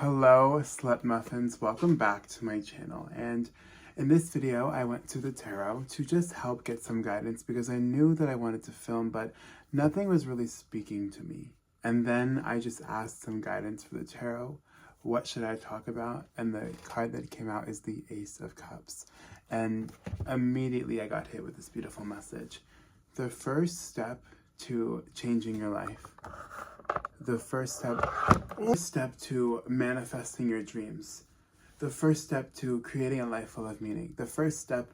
Hello, Slut Muffins. Welcome back to my channel. And in this video, I went to the tarot to just help get some guidance because I knew that I wanted to film, but nothing was really speaking to me. And then I just asked some guidance for the tarot. What should I talk about? And the card that came out is the Ace of Cups. And immediately I got hit with this beautiful message. The first step to changing your life. The first step to manifesting your dreams. The first step to creating a life full of meaning. The first step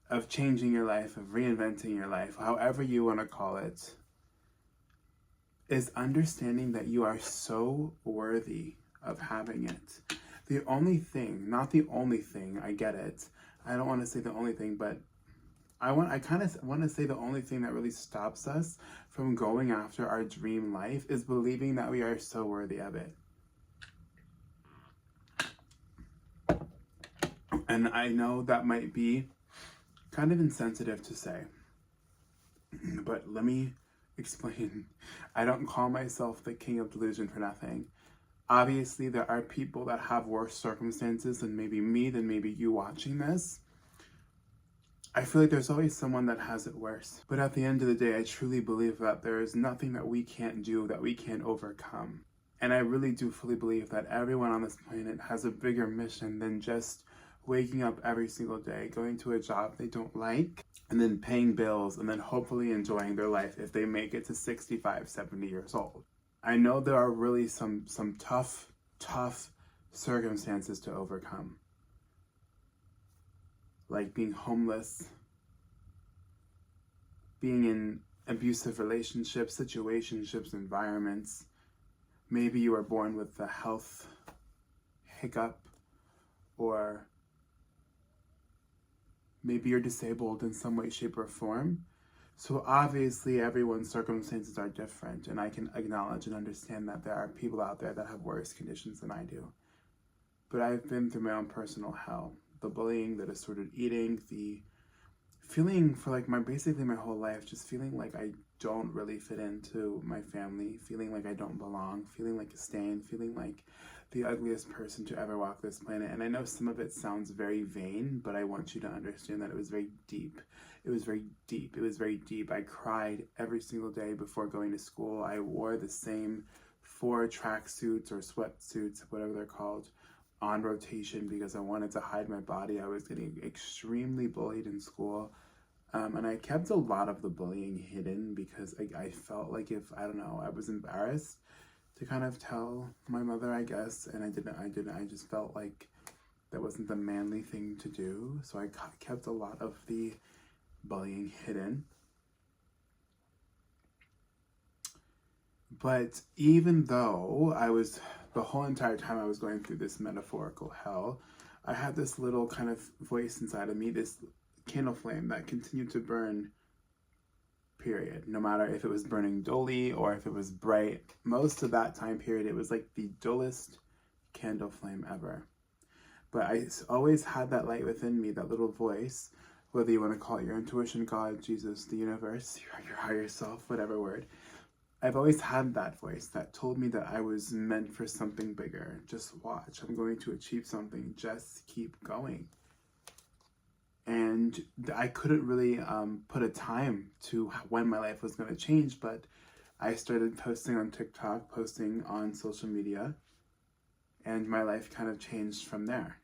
of changing your life, of reinventing your life, however you want to call it, is understanding that you are so worthy of having it. The only thing, not the only thing, I get it. I don't want to say the only thing, but I kind of want to say the only thing that really stops us from going after our dream life is believing that we are so worthy of it. And I know that might be kind of insensitive to say, but let me explain. I don't call myself the king of delusion for nothing. Obviously, there are people that have worse circumstances than maybe me, than maybe you watching this. I feel like there's always someone that has it worse. But at the end of the day, I truly believe that there is nothing that we can't do, that we can't overcome. And I really do fully believe that everyone on this planet has a bigger mission than just waking up every single day, going to a job they don't like, and then paying bills, and then hopefully enjoying their life if they make it to 65, 70 years old. I know there are really some tough circumstances to overcome. Like being homeless, being in abusive relationships, situationships, environments. Maybe you were born with a health hiccup, or maybe you're disabled in some way, shape, or form. So obviously everyone's circumstances are different, and I can acknowledge and understand that there are people out there that have worse conditions than I do. But I've been through my own personal hell. The bullying, the disordered eating, the feeling for like basically my whole life, just feeling like I don't really fit into my family, feeling like I don't belong, feeling like a stain, feeling like the ugliest person to ever walk this planet. And I know some of it sounds very vain, but I want you to understand that it was very deep. It was very deep. It was very deep. I cried every single day before going to school. I wore the same 4 tracksuits or sweatsuits, whatever they're called, on rotation because I wanted to hide my body. I was getting extremely bullied in school. And I kept a lot of the bullying hidden because I felt like I was embarrassed to kind of tell my mother, I guess. And I just felt like that wasn't the manly thing to do. So I kept a lot of the bullying hidden. But even though the whole entire time I was going through this metaphorical hell, I had this little kind of voice inside of me, this candle flame that continued to burn, period. No matter if it was burning dully or if it was bright, most of that time period, it was like the dullest candle flame ever. But I always had that light within me, that little voice, whether you want to call it your intuition, God, Jesus, the universe, your higher self, whatever word. I've always had that voice that told me that I was meant for something bigger. Just watch, I'm going to achieve something, just keep going. And I couldn't really put a time to when my life was going to change, but I started posting on TikTok, posting on social media, and my life kind of changed from there.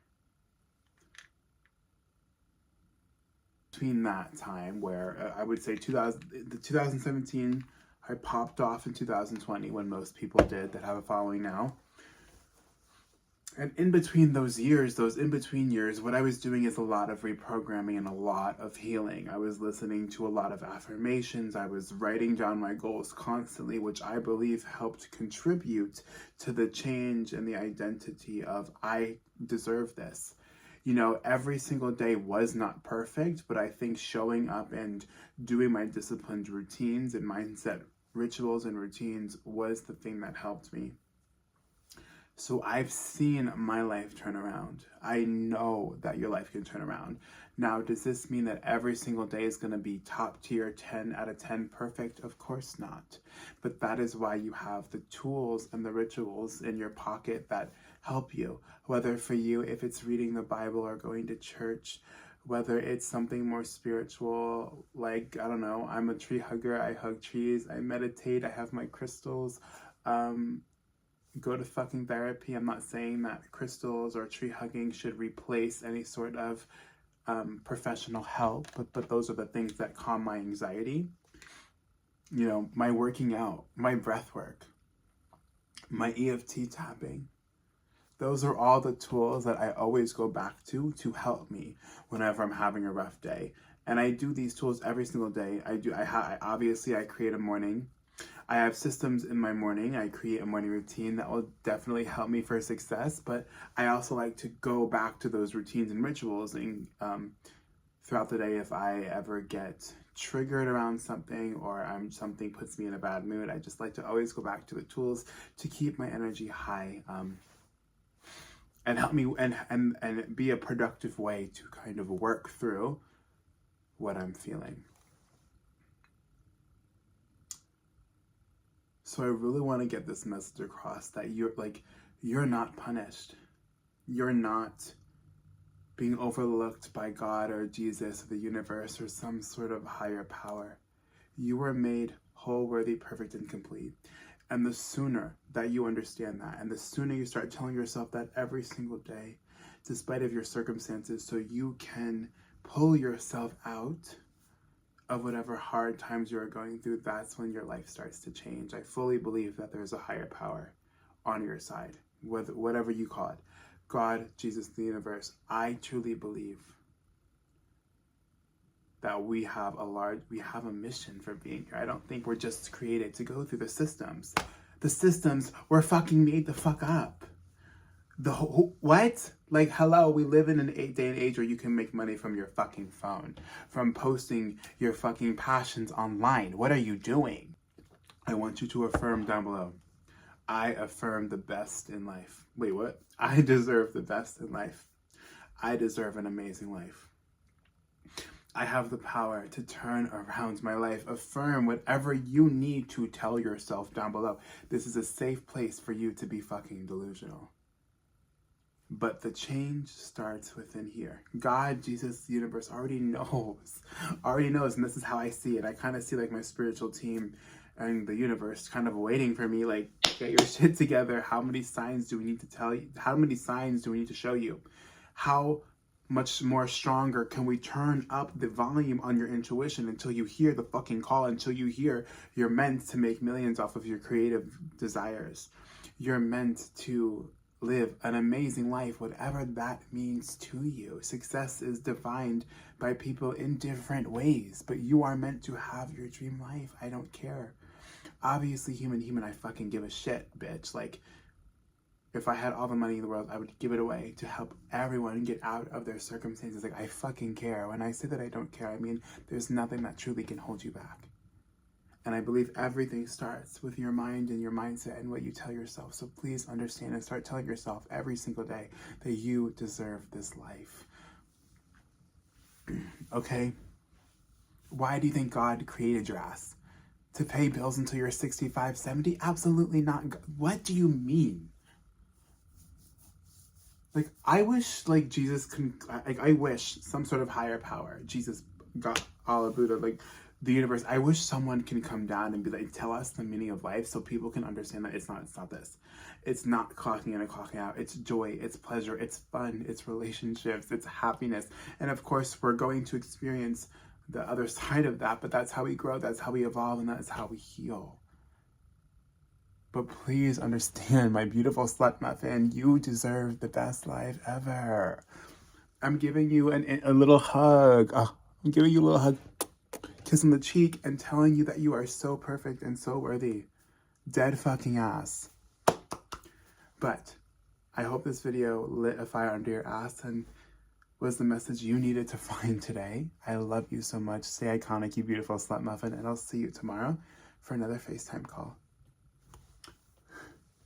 Between that time where I would say 2017, I popped off in 2020 when most people did that have a following now. And in between those years, what I was doing is a lot of reprogramming and a lot of healing. I was listening to a lot of affirmations. I was writing down my goals constantly, which I believe helped contribute to the change and the identity of I deserve this. You know, every single day was not perfect, but I think showing up and doing my disciplined routines and mindset rituals and routines was the thing that helped me. So I've seen my life turn around. I know that your life can turn around. Now, does this mean that every single day is going to be top tier, 10 out of 10 perfect? Of course not. But that is why you have the tools and the rituals in your pocket that help you. Whether for you, if it's reading the Bible or going to church, whether it's something more spiritual, like, I don't know, I'm a tree hugger, I hug trees, I meditate, I have my crystals, go to fucking therapy. I'm not saying that crystals or tree hugging should replace any sort of professional help, but those are the things that calm my anxiety. You know, my working out, my breath work, my EFT tapping. Those are all the tools that I always go back to help me whenever I'm having a rough day. And I do these tools every single day. Obviously I create a morning. I have systems in my morning. I create a morning routine that will definitely help me for success, but I also like to go back to those routines and rituals and throughout the day if I ever get triggered around something or something puts me in a bad mood. I just like to always go back to the tools to keep my energy high and help me and be a productive way to kind of work through what I'm feeling. So I really want to get this message across that you're not punished. You're not being overlooked by God or Jesus or the universe or some sort of higher power. You were made whole, worthy, perfect, and complete. And the sooner that you understand that, and the sooner you start telling yourself that every single day, despite of your circumstances, so you can pull yourself out of whatever hard times you are going through, that's when your life starts to change. I fully believe that there's a higher power on your side, whatever you call it. God, Jesus, the universe. I truly believe that we have a mission for being here. I don't think we're just created to go through the systems. The systems were fucking made the fuck up. What? Like, hello, we live in an day and age where you can make money from your fucking phone, from posting your fucking passions online. What are you doing? I want you to affirm down below. I affirm the best in life. Wait, what? I deserve the best in life. I deserve an amazing life. I have the power to turn around my life. Affirm whatever you need to tell yourself down below. This is a safe place for you to be fucking delusional. But the change starts within here. God, Jesus, the universe already knows. And this is how I see it. I kind of see like my spiritual team and the universe kind of waiting for me, like, get your shit together. How many signs do we need to tell you? How many signs do we need to show you? How much more stronger can we turn up the volume on your intuition until you hear the fucking call, until you hear you're meant to make millions off of your creative desires. You're meant to live an amazing life, whatever that means to you. Success is defined by people in different ways, but you are meant to have your dream life. I don't care. Obviously, human, I fucking give a shit, bitch. Like, if I had all the money in the world, I would give it away to help everyone get out of their circumstances. Like, I fucking care. When I say that I don't care, I mean, there's nothing that truly can hold you back. And I believe everything starts with your mind and your mindset and what you tell yourself. So please understand and start telling yourself every single day that you deserve this life. Okay? Why do you think God created your ass? To pay bills until you're 65, 70? Absolutely not. What do you mean? Like, I wish, like, Jesus can, like, I wish some sort of higher power, Jesus, God, Allah, Buddha, like, the universe, I wish someone can come down and be like, tell us the meaning of life so people can understand that it's not this. It's not clocking in and clocking out. It's joy, it's pleasure, it's fun, it's relationships, it's happiness. And of course, we're going to experience the other side of that, but that's how we grow, that's how we evolve, and that's how we heal. But please understand, my beautiful slut muffin, you deserve the best life ever. I'm giving you a little hug. I'm giving you a little hug, kiss on the cheek, and telling you that you are so perfect and so worthy. Dead fucking ass. But I hope this video lit a fire under your ass and was the message you needed to find today. I love you so much. Stay iconic, you beautiful slut muffin, and I'll see you tomorrow for another FaceTime call.